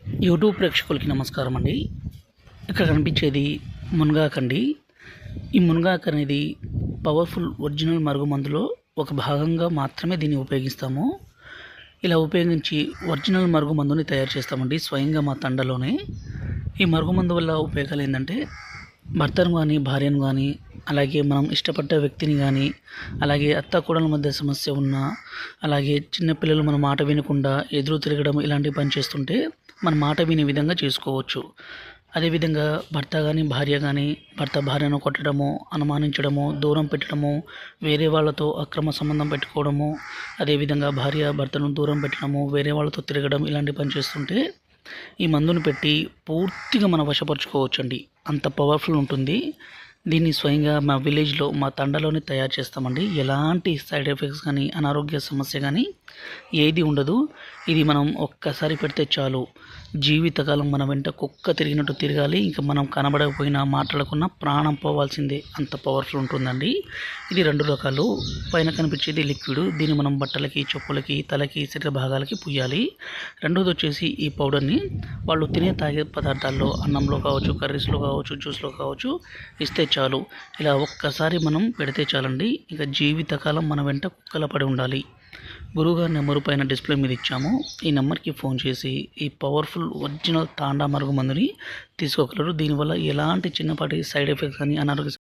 YouTube ప్రేక్షకులకి నమస్కారం అండి. ఇక్కడ కనిపించేది మునగాకు అండి. ఈ మునగాకు అనేది పవర్ఫుల్ ఒరిజినల్ మరుగుమందులో ఒక భాగంగా మాత్రమే దీన్ని ఉపయోగిస్తాము. ఇలా ఉపయోగించి ఒరిజినల్ మరుగుమందుని తయారు చేస్తామండి స్వయంగా మా తండలోనే. ఈ మరుగుమందు వల్ల ఉపయోగాలు ఏంటంటే భర్తను కానీ భార్యను కానీ అలాగే మనం ఇష్టపడ్డ వ్యక్తిని కానీ అలాగే అత్త కోడల మధ్య సమస్య ఉన్నా అలాగే చిన్నపిల్లలు మన మాట వినకుండా ఎదురు తిరగడం ఇలాంటి పని చేస్తుంటే మన మాట వినే విధంగా చేసుకోవచ్చు. అదేవిధంగా భర్త కానీ భార్య కానీ భర్త భార్యను కొట్టడము, అనుమానించడము, దూరం పెట్టడము, వేరే వాళ్ళతో అక్రమ సంబంధం పెట్టుకోవడము, అదేవిధంగా భార్య భర్తను దూరం పెట్టడము, వేరే వాళ్ళతో తిరగడం ఇలాంటి పని చేస్తుంటే ఈ మందును పెట్టి పూర్తిగా మనం వశపరుచుకోవచ్చండి. అంత పవర్ఫుల్ ఉంటుంది. దీన్ని స్వయంగా మా విలేజ్లో మా తండలోనే తయారు చేస్తామండి. ఎలాంటి సైడ్ ఎఫెక్ట్స్ కానీ అనారోగ్య సమస్య కానీ ఏది ఉండదు. ఇది మనం ఒక్కసారి పెడితే చాలు, జీవితకాలం మన వెంట కుక్క తిరిగినట్టు తిరగాలి. ఇంకా మనం కనబడకపోయినా మాట్లాడకున్నా ప్రాణం పోవాల్సిందే, అంత పవర్ఫుల్ ఉంటుందండి. ఇది 2 రకాలు. పైన కనిపించేది లిక్విడ్, దీన్ని మనం బట్టలకి, చెప్పులకి, తలకి, శరీర భాగాలకి పుయ్యాలి. రెండోది వచ్చేసి ఈ పౌడర్ని వాళ్ళు తినే తాగే పదార్థాల్లో అన్నంలో కావచ్చు, కర్రీస్లో కావచ్చు, జ్యూస్లో కావచ్చు ఇస్తే చాలు. ఇలా ఒక్కసారి మనం పెడితే చాలండి, ఇక జీవితకాలం మన వెంట కుక్కల పడి ఉండాలి. గురువుగారి నెంబరు పైన డిస్ప్లే మీద ఇచ్చాము. ఈ నెంబర్కి ఫోన్ చేసి ఈ పవర్ఫుల్ ఒరిజినల్ తాండా మరుగు మందుని తీసుకోగలరు. దీనివల్ల ఎలాంటి చిన్నపాటి సైడ్ ఎఫెక్ట్స్ కానీ అనారోగ్య